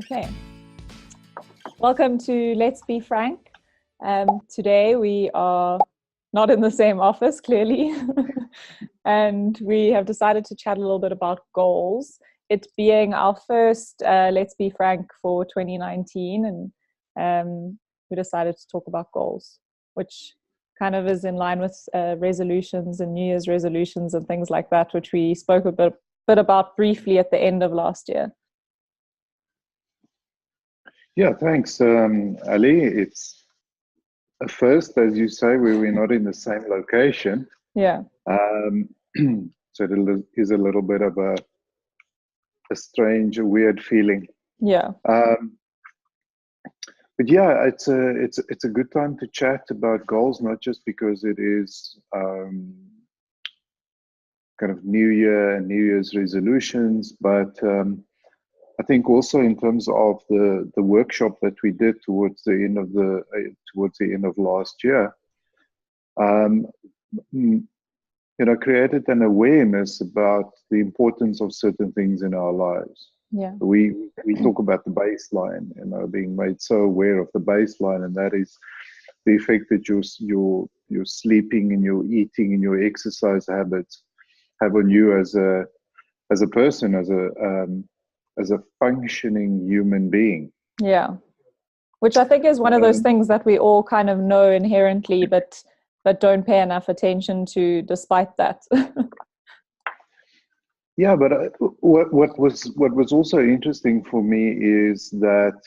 Okay. Welcome to Let's Be Frank. Today we are not in the same office, clearly, and we have decided to chat a little bit about goals. It being our first Let's Be Frank for 2019, and we decided to talk about goals, which kind of is in line with resolutions and New Year's resolutions and things like that, which we spoke a bit about briefly at the end of last year. Yeah, thanks, Ali. It's a first, as you say, we're not in the same location. Yeah. So it is a little bit of a strange, weird feeling. Yeah. But yeah, it's a good time to chat about goals, not just because it is kind of New Year and New Year's resolutions, but I think also in terms of the workshop that we did towards the end of last year, created an awareness about the importance of certain things in our lives. Yeah. We talk about the baseline, being made so aware of the baseline, and that is the effect that your sleeping and your eating and your exercise habits have on you as a person, as a functioning human being. Yeah. Which I think is one of those things that we all kind of know inherently, but don't pay enough attention to despite that. Yeah, but what was also interesting for me is that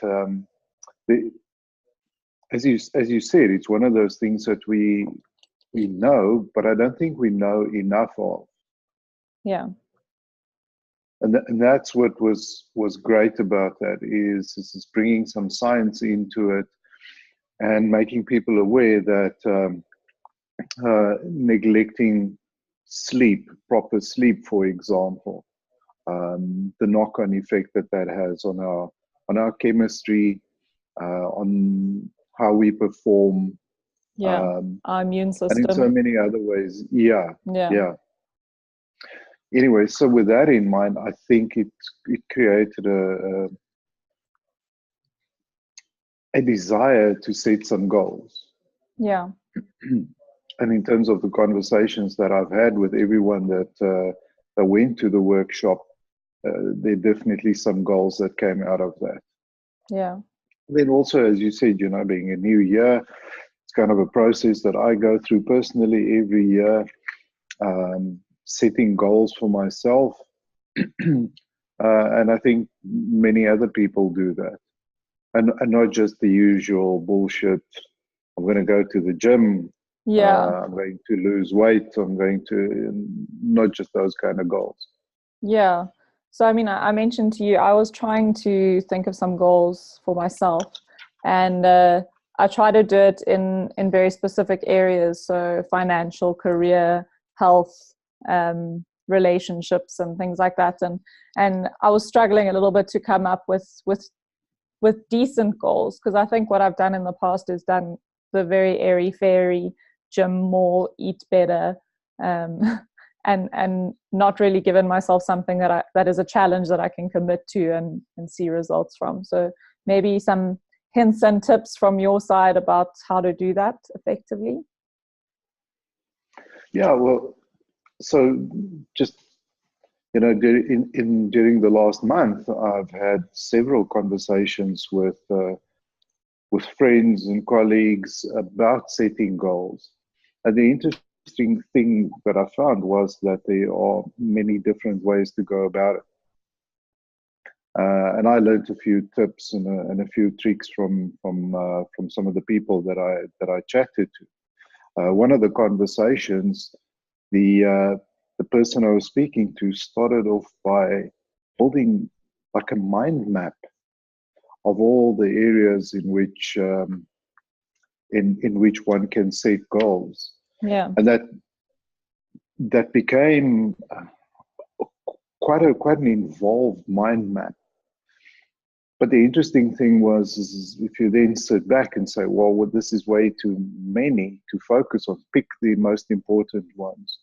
as you said, it's one of those things that we know, but I don't think we know enough of. Yeah. And that's what was great about that is bringing some science into it and making people aware that neglecting sleep, proper sleep, for example, the knock-on effect that has on our chemistry, on how we perform, our immune system, and in so many other ways. Yeah. Anyway, so with that in mind, I think it created a desire to set some goals. Yeah. And in terms of the conversations that I've had with everyone that went to the workshop, there are definitely some goals that came out of that. Yeah. Then also, as you said, being a new year, it's kind of a process that I go through personally every year, setting goals for myself. And I think many other people do that. And not just the usual bullshit, I'm going to go to the gym, I'm going to lose weight, I'm going to, not just those kind of goals. Yeah. So, I mean, I mentioned to you, I was trying to think of some goals for myself, and I try to do it in very specific areas. So financial, career, health, relationships and things like that. And I was struggling a little bit to come up with decent goals, because I think what I've done in the past is done the very airy-fairy, gym more, eat better, and not really given myself something that is a challenge that I can commit to and see results from. So maybe some hints and tips from your side about how to do that effectively. Yeah, well, so just during the last month, I've had several conversations with friends and colleagues about setting goals. And the interesting thing that I found was that there are many different ways to go about it. And I learned a few tips and a few tricks from some of the people that I chatted to. One of the conversations, the person I was speaking to started off by building like a mind map of all the areas in which one can set goals. Yeah. And that became quite an involved mind map. But the interesting thing was if you then sit back and say, well, this is way too many to focus on, pick the most important ones.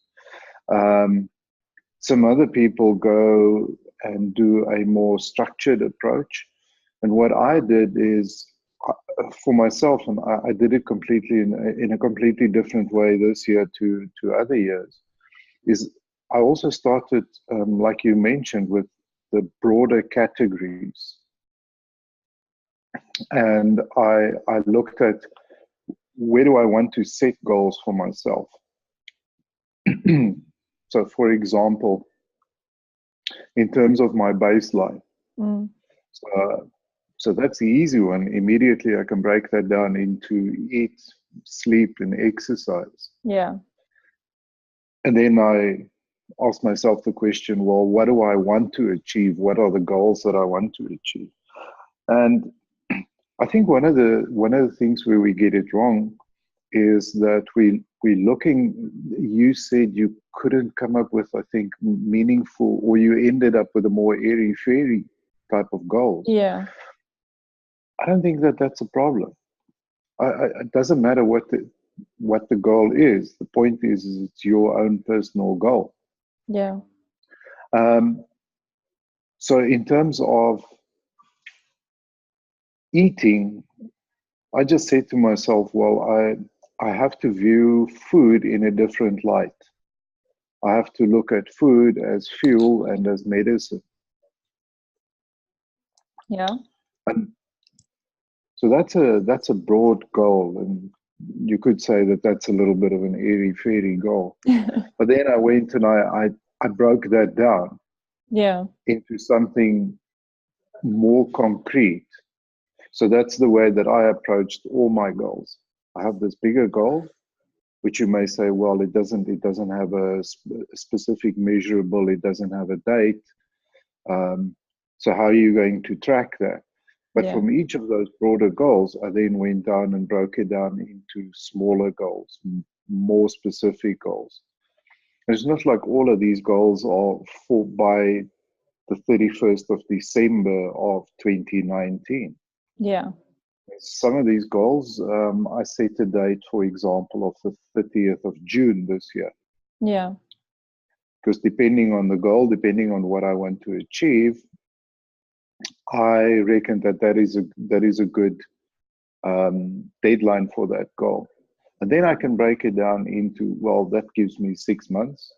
Some other people go and do a more structured approach. And what I did is, for myself, and I did it completely in a completely different way this year to other years, is I also started, like you mentioned, with the broader categories. And I looked at, where do I want to set goals for myself? So, for example, in terms of my baseline, so that's the easy one. Immediately, I can break that down into eat, sleep, and exercise. Yeah. And then I ask myself the question, well, what do I want to achieve? What are the goals that I want to achieve? And I think one of the things where we get it wrong is that we're looking. You said you couldn't come up with, I think, meaningful, or you ended up with a more airy-fairy type of goals. Yeah. I don't think that that's a problem. It doesn't matter what the goal is. The point is it's your own personal goal. Yeah. So in terms of eating, I just said to myself, well, I have to view food in a different light. I have to look at food as fuel and as medicine. Yeah. And so that's a broad goal, and you could say that that's a little bit of an airy-fairy goal. But then I went and I broke that down into something more concrete. So that's the way that I approached all my goals. I have this bigger goal, which you may say, well, it doesn't have a specific measurable, it doesn't have a date. So how are you going to track that? But from each of those broader goals, I then went down and broke it down into smaller goals, more specific goals. And it's not like all of these goals are by the 31st of December of 2019. Yeah. Some of these goals, I set a date, for example, of the 30th of June this year. Yeah. Because depending on the goal, depending on what I want to achieve, I reckon that is a good deadline for that goal. And then I can break it down into, well, that gives me 6 months.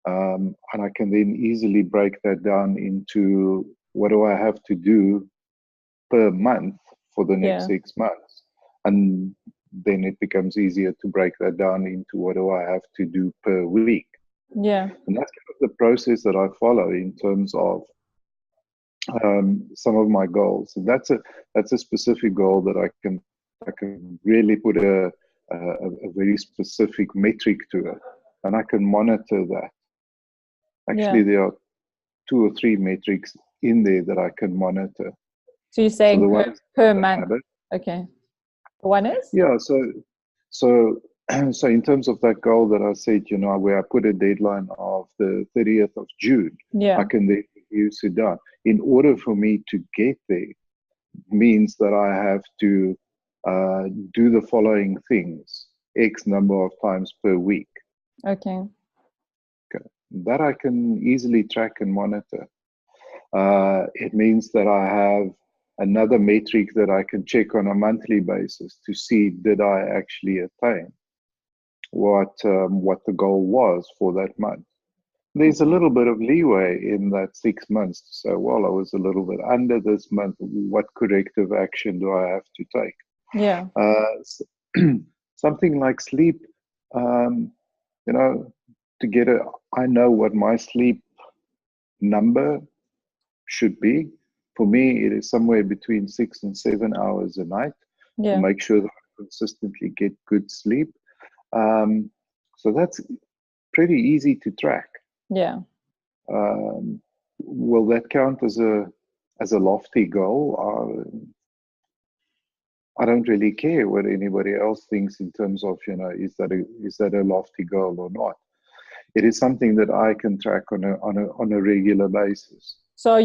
And I can then easily break that down into, what do I have to do per month for the next 6 months? And then it becomes easier to break that down into, what do I have to do per week? Yeah. And that's kind of the process that I follow in terms of some of my goals. And that's a specific goal that I can really put a very specific metric to it, and I can monitor that. Actually, there are 2 or 3 metrics in there that I can monitor. So you're saying per month? Okay. One is? Yeah. So in terms of that goal that I said, where I put a deadline of the 30th of June, I can then use it down. In order for me to get there, means that I have to do the following things X number of times per week. Okay. That I can easily track and monitor. It means that I have another metric that I can check on a monthly basis to see, did I actually attain what the goal was for that month. There's a little bit of leeway in that 6 months to say, well, I was a little bit under this month. What corrective action do I have to take? Yeah. Something like sleep, I know what my sleep number should be. For me, it is somewhere between 6 and 7 hours a night to make sure that I consistently get good sleep. So that's pretty easy to track. Yeah. Will that count as a lofty goal? I don't really care what anybody else thinks in terms of, is that a lofty goal or not? It is something that I can track on a regular basis. So are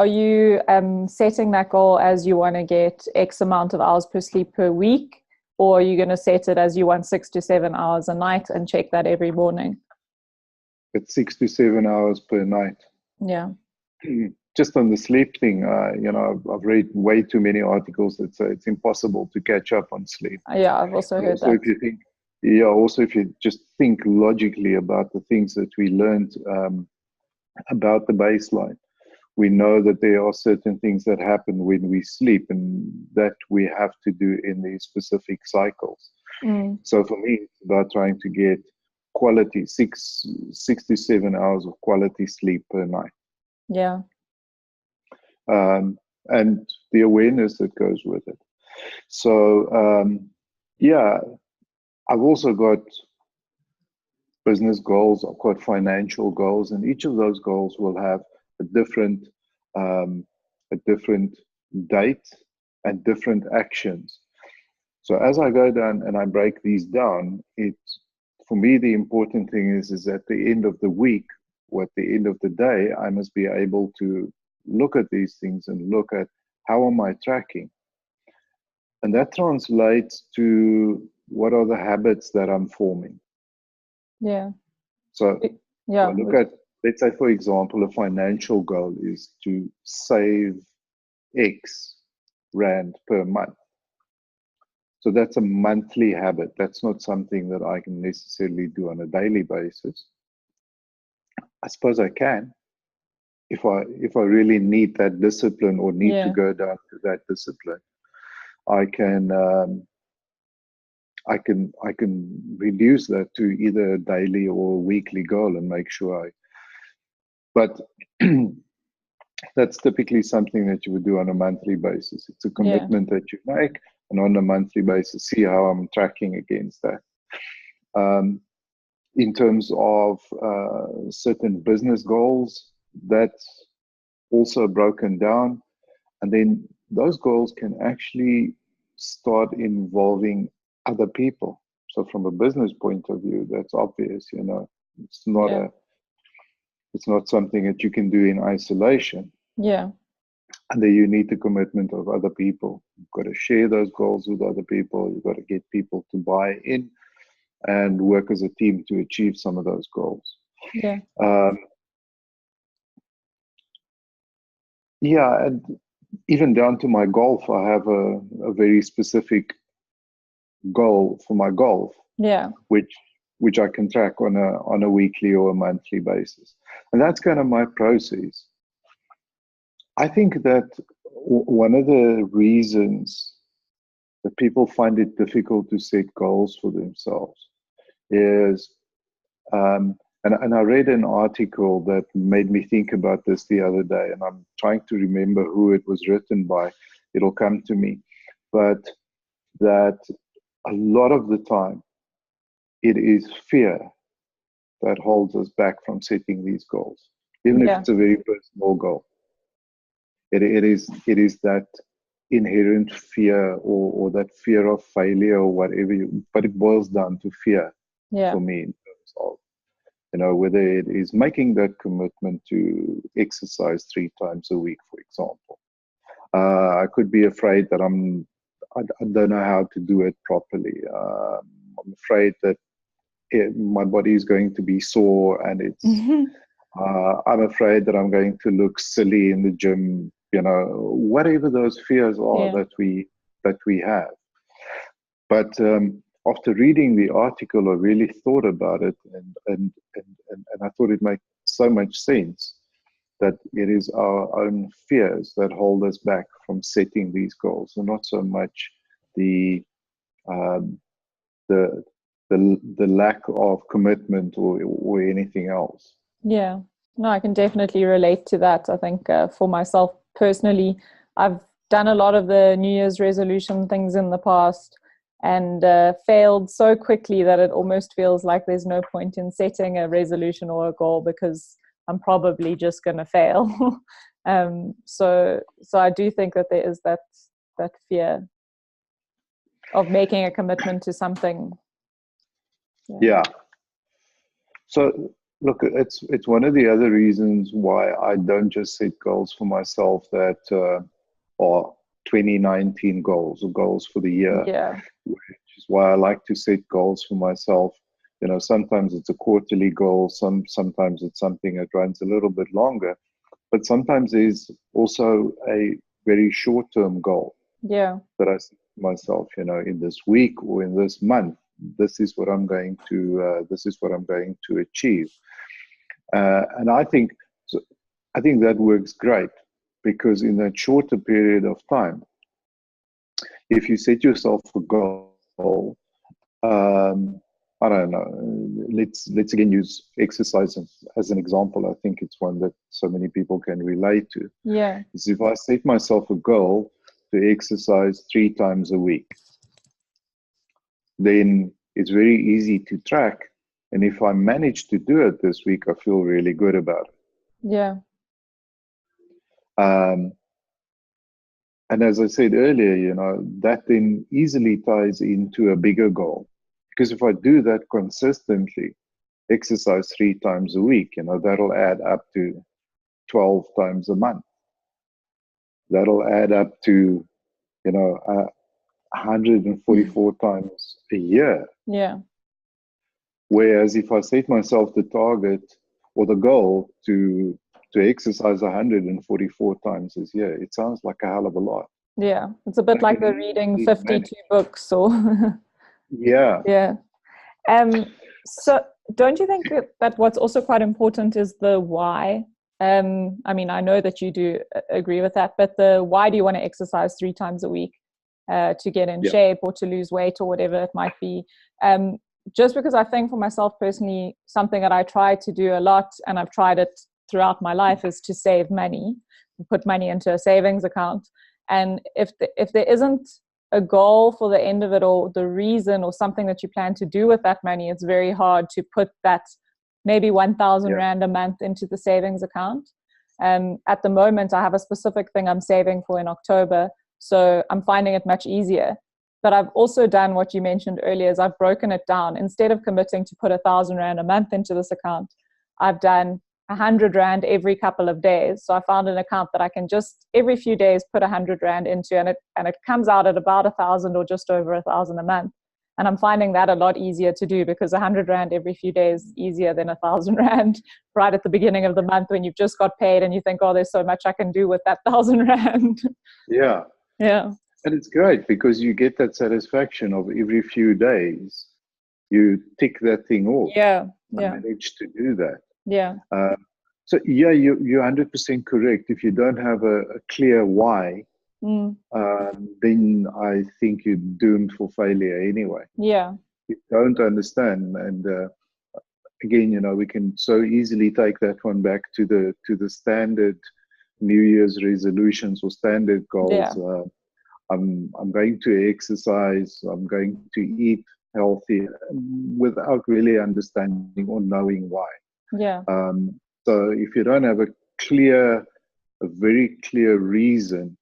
you setting that goal as you want to get X amount of hours per sleep per week, or are you going to set it as you want 6 to 7 hours a night and check that every morning? It's 6 to 7 hours per night. Yeah. just on the sleep thing, I've read way too many articles that say it's impossible to catch up on sleep. Yeah, I've also heard Also, that. if you think, yeah, also if you just think logically about the things that we learned about the baseline, we know that there are certain things that happen when we sleep and that we have to do in these specific cycles. So for me, it's about trying to get quality 6 to 7 hours of quality sleep per night. Yeah. And the awareness that goes with it. So, yeah, I've also got business goals, I've got financial goals, and each of those goals will have a different date and different actions. So as I go down and I break these down, for me, the important thing is at the end of the week or at the end of the day, I must be able to look at these things and look at how am I tracking. And that translates to what are the habits that I'm forming. Yeah. So yeah, I look at, let's say, for example, a financial goal is to save X rand per month. So that's a monthly habit. That's not something that I can necessarily do on a daily basis. I suppose I can if I really need that discipline or need to go down to that discipline. I can reduce that to either a daily or a weekly goal and make sure but that's typically something that you would do on a monthly basis. It's a commitment that you make, and on a monthly basis, see how I'm tracking against that. In terms of certain business goals, that's also broken down. And then those goals can actually start involving other people. So from a business point of view, that's obvious, it's not something that you can do in isolation. Yeah. And then you need the commitment of other people. You've got to share those goals with other people. You've got to get people to buy in and work as a team to achieve some of those goals. Yeah. And even down to my golf, I have a very specific goal for my golf. Yeah. Which I can track on a weekly or a monthly basis. And that's kind of my process. I think that one of the reasons that people find it difficult to set goals for themselves is, and I read an article that made me think about this the other day, and I'm trying to remember who it was written by. It'll come to me. But that a lot of the time, it is fear that holds us back from setting these goals, even if it's a very personal goal. It is that inherent fear or that fear of failure or whatever, but it boils down to fear for me in terms of, whether it is making that commitment to exercise 3 times a week, for example. I could be afraid that I don't know how to do it properly. I'm afraid that my body is going to be sore, and it's I'm afraid that I'm going to look silly in the gym, whatever those fears are that we have. But after reading the article, I really thought about it, and I thought it made so much sense that it is our own fears that hold us back from setting these goals, and not so much the lack of commitment or anything else. Yeah, no, I can definitely relate to that. I think for myself personally, I've done a lot of the New Year's resolution things in the past and failed so quickly that it almost feels like there's no point in setting a resolution or a goal because I'm probably just going to fail. So I do think that there is that fear of making a commitment to something. Yeah. So look, it's one of the other reasons why I don't just set goals for myself that are 2019 goals or goals for the year. Yeah. Which is why I like to set goals for myself. Sometimes it's a quarterly goal, sometimes it's something that runs a little bit longer. But sometimes there's also a very short-term goal Yeah. that I set myself, in this week or in this month. This is what I'm going to achieve. And I think that works great, because in that shorter period of time, if you set yourself a goal, I don't know, let's again use exercise as an example. I think it's one that so many people can relate to. Yeah. Is if I set myself a goal to exercise 3 times a week, then it's very easy to track. And if I manage to do it this week, I feel really good about it. Yeah. And as I said earlier, that then easily ties into a bigger goal. Because if I do that consistently, exercise 3 times a week, that'll add up to 12 times a month. That'll add up to, 144 times a year. Yeah. Whereas if I set myself the target or the goal to exercise 144 times this year, it sounds like a hell of a lot. Yeah. It's a bit like the reading 52 books or yeah. Yeah. So don't you think that what's also quite important is the why? I mean, I know that you do agree with that, but the why do you want to exercise 3 times a week to get in shape or to lose weight or whatever it might be? Just because I think for myself personally, something that I try to do a lot, and I've tried it throughout my life, is to save money, put money into a savings account. And if there isn't a goal for the end of it, or the reason or something that you plan to do with that money, it's very hard to put that maybe 1,000 Rand a month into the savings account. At the moment, I have a specific thing I'm saving for in October, so I'm finding it much easier. But I've also done what you mentioned earlier, is I've broken it down. Instead of committing to put 1,000 Rand a month into this account, I've done 100 Rand every couple of days. So I found an account that I can just every few days put 100 Rand into, and it comes out at about 1,000 or just over 1,000 a month. And I'm finding that a lot easier to do, because 100 Rand every few days is easier than 1,000 Rand right at the beginning of the month when you've just got paid and you think, oh, there's so much I can do with that 1,000 Rand. Yeah. Yeah. And it's great because you get that satisfaction of every few days you tick that thing off. Yeah. I managed to do that. Yeah. So yeah, you're 100% correct. If you don't have a clear why, then I think you're doomed for failure anyway. Yeah. You don't understand, and again, we can so easily take that one back to the standard New Year's resolutions or standard goals. Yeah. I'm going to exercise. I'm going to eat healthy, without really understanding or knowing why. Yeah. So if you don't have a very clear reason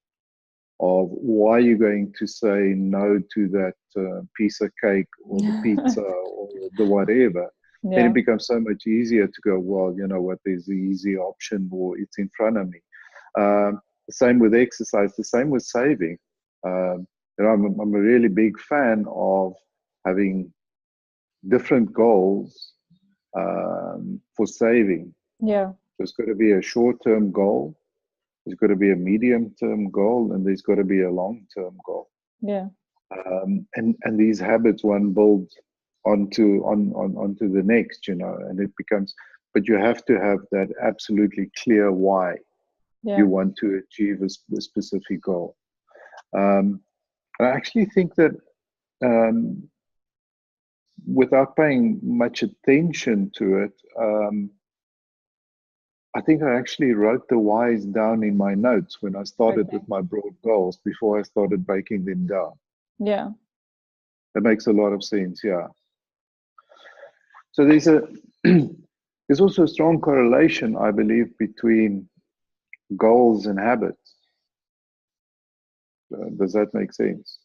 of why you're going to say no to that piece of cake or the pizza or the whatever, then it becomes so much easier to go, well, you know what, there's the easy option, or it's in front of me. The same with exercise, the same with saving. I'm a really big fan of having different goals for saving. Yeah. There's got to be a short-term goal, there's got to be a medium-term goal, and there's got to be a long-term goal. Yeah. And these habits one builds onto the next, and it becomes. But you have to have that absolutely clear why you want to achieve a specific goal. I actually think that without paying much attention to it, I think I actually wrote the whys down in my notes when I started with my broad goals before I started breaking them down. Yeah. That makes a lot of sense, yeah. So there's also a strong correlation, I believe, between goals and habits. Does that make sense?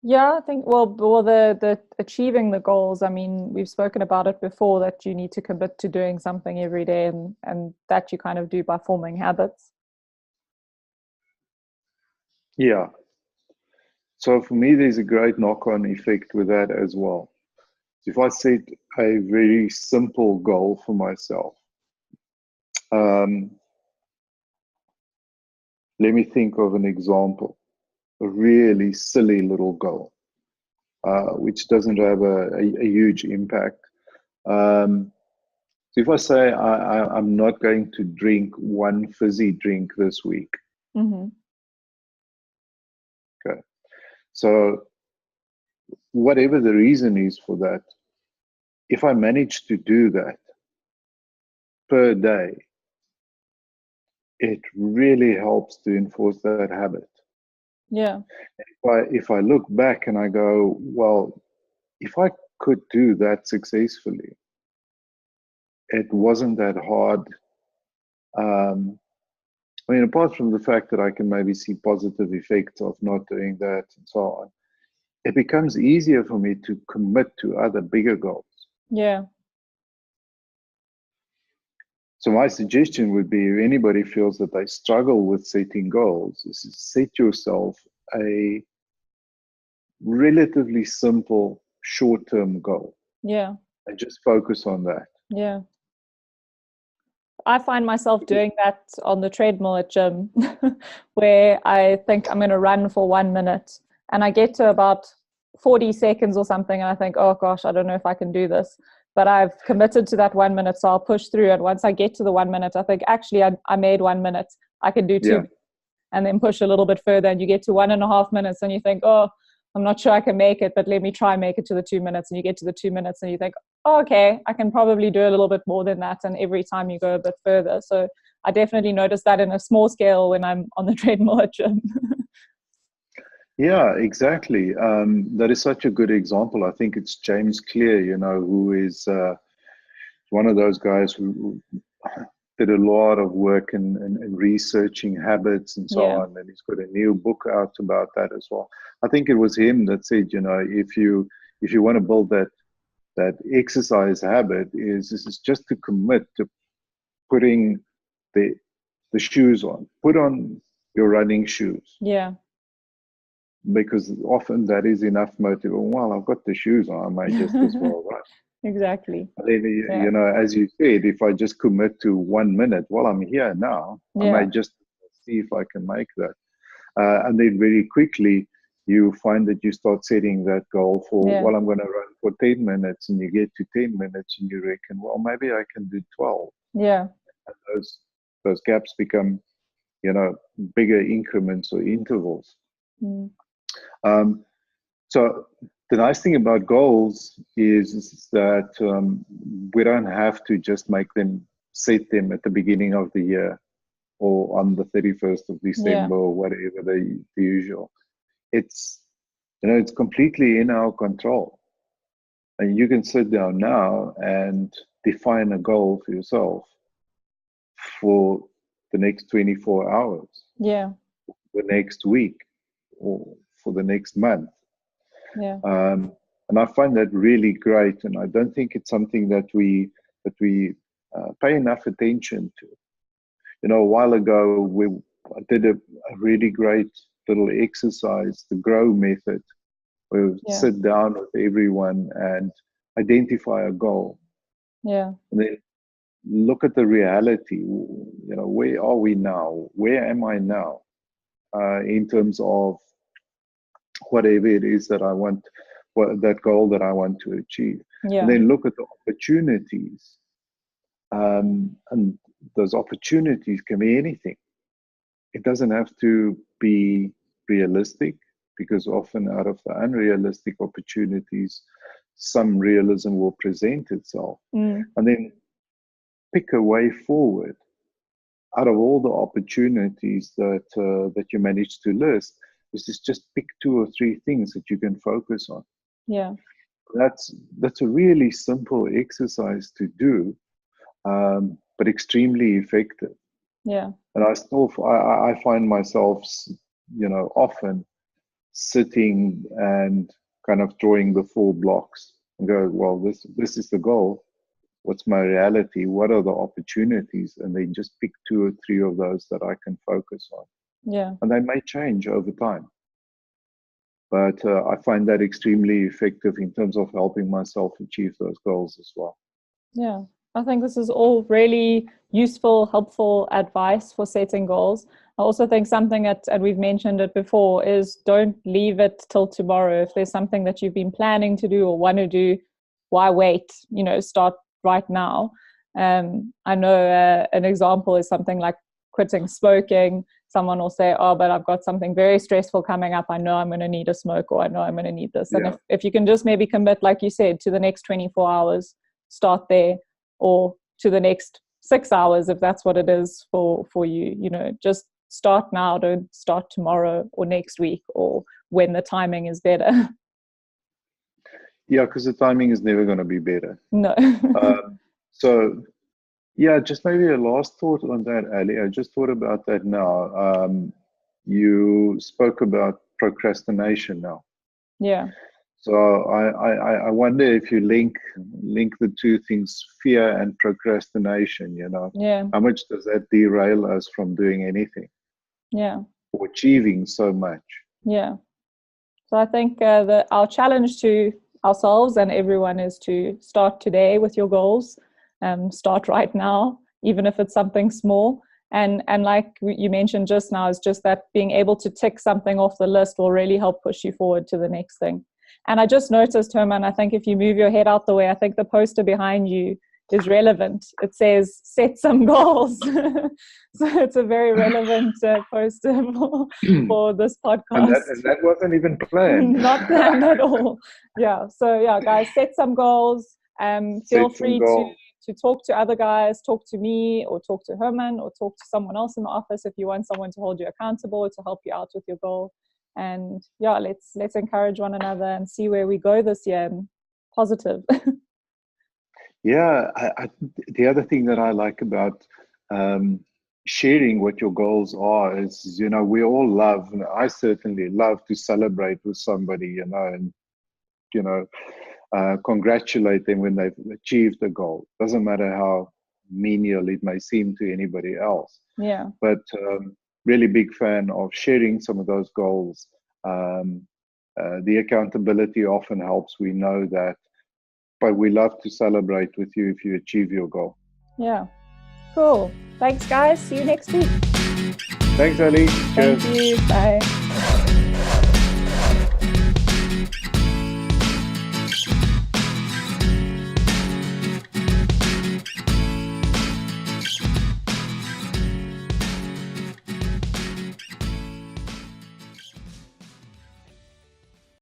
Yeah, I think, well, the achieving the goals, I mean, we've spoken about it before, that you need to commit to doing something every day, and that you kind of do by forming habits. Yeah. So for me, there's a great knock-on effect with that as well. If I set a very simple goal for myself, Let me think of an example, a really silly little goal, which doesn't have a huge impact. So if I say I'm not going to drink one fizzy drink this week, Mm-hmm. okay. So whatever the reason is for that, if I manage to do that per day, it really helps to enforce that habit. Yeah. If I look back and I go, well, if I could do that successfully, it wasn't that hard. I mean, apart from the fact that I can maybe see positive effects of not doing that and so on, it becomes easier for me to commit to other bigger goals. Yeah. So my suggestion would be, if anybody feels that they struggle with setting goals, is to set yourself a relatively simple short-term goal Yeah. and just focus on that. Yeah. I find myself doing that on the treadmill at gym, where I think I'm going to run for 1 minute, and I get to about 40 seconds or something, and I think, oh gosh, I don't know if I can do this. But I've committed to that 1 minute, so I'll push through. And once I get to the 1 minute, I think, actually, I made 1 minute. I can do 2 Yeah. and then push a little bit further, and you get to 1.5 minutes, and you think, oh, I'm not sure I can make it, but let me try make it to the 2 minutes. And you get to the 2 minutes, and you think, oh, okay, I can probably do a little bit more than that. And every time you go a bit further. So I definitely notice that in a small scale when I'm on the treadmill at gym. Yeah, exactly. That is such a good example. I think it's James Clear, who is one of those guys who did a lot of work in researching habits and so Yeah. on. And he's got a new book out about that as well. I think it was him that said, if you want to build that exercise habit, this is just to commit to putting the shoes on. Put on your running shoes. Yeah. Because often that is enough motivation. Well, I've got the shoes on, I might just as well run. Exactly. And then, as you said, if I just commit to 1 minute, well, I'm here now. I might just see if I can make that. And then very quickly, you find that you start setting that goal for, well, I'm going to run for 10 minutes, and you get to 10 minutes and you reckon, well, maybe I can do 12. Yeah. And those gaps become, bigger increments or intervals. Mm. So the nice thing about goals is that we don't have to just set them at the beginning of the year or on the 31st of December or whatever the usual. It's it's completely in our control, and you can sit down now and define a goal for yourself for the next 24 hours, the next week, or for the next month. Yeah. And I find that really great, and I don't think it's something that we pay enough attention to. A while ago, I did a really great little exercise, the GROW method, where we sit down with everyone and identify a goal. Yeah. And then look at the reality. Where are we now? Where am I now? In terms of whatever it is that I want, that goal that I want to achieve. And then look at the opportunities. And those opportunities can be anything. It doesn't have to be realistic, because often out of the unrealistic opportunities, some realism will present itself. And then pick a way forward out of all the opportunities that you manage to list. Is just pick 2 or 3 things that you can focus on. Yeah. That's a really simple exercise to do, but extremely effective. Yeah. And I find myself, often sitting and kind of drawing the 4 blocks and go, well, this is the goal. What's my reality? What are the opportunities? And then just pick 2 or 3 of those that I can focus on. Yeah. And they may change over time. But I find that extremely effective in terms of helping myself achieve those goals as well. Yeah. I think this is all really useful, helpful advice for setting goals. I also think something that, and we've mentioned it before, is don't leave it till tomorrow. If there's something that you've been planning to do or want to do, why wait? Start right now. I know an example is something like quitting smoking. Someone will say, oh, but I've got something very stressful coming up. I know I'm going to need a smoke, or I know I'm going to need this. Yeah. And if you can just maybe commit, like you said, to the next 24 hours, start there, or to the next 6 hours, if that's what it is for you, just start now. Don't start tomorrow or next week or when the timing is better. Yeah, because the timing is never going to be better. No. So, yeah, just maybe a last thought on that, Ali. I just thought about that now. You spoke about procrastination now. Yeah. So I wonder if you link the two things, fear and procrastination, Yeah. how much does that derail us from doing anything? Yeah. Or achieving so much? Yeah. So I think our challenge to ourselves and everyone is to start today with your goals. Start right now, even if it's something small. And like you mentioned just now, is just that being able to tick something off the list will really help push you forward to the next thing. And I just noticed, Herman, I think if you move your head out the way, I think the poster behind you is relevant. It says, set some goals. So it's a very relevant poster for this podcast. And that wasn't even planned. Not planned at all. Yeah. So yeah, guys, set some goals. Feel free to talk to other guys, talk to me, or talk to Herman, or talk to someone else in the office if you want someone to hold you accountable, to help you out with your goal. And yeah, let's encourage one another and see where we go this year. Positive. Yeah, the other thing that I like about sharing what your goals are is, we all love, and I certainly love to celebrate with somebody, and congratulate them when they've achieved a goal. Doesn't matter how menial it may seem to anybody else. Yeah. But really big fan of sharing some of those goals. The accountability often helps. We know that, but we love to celebrate with you if you achieve your goal. Yeah. Cool. Thanks, guys. See you next week. Thanks, Ali. Cheers. Thank you. Bye.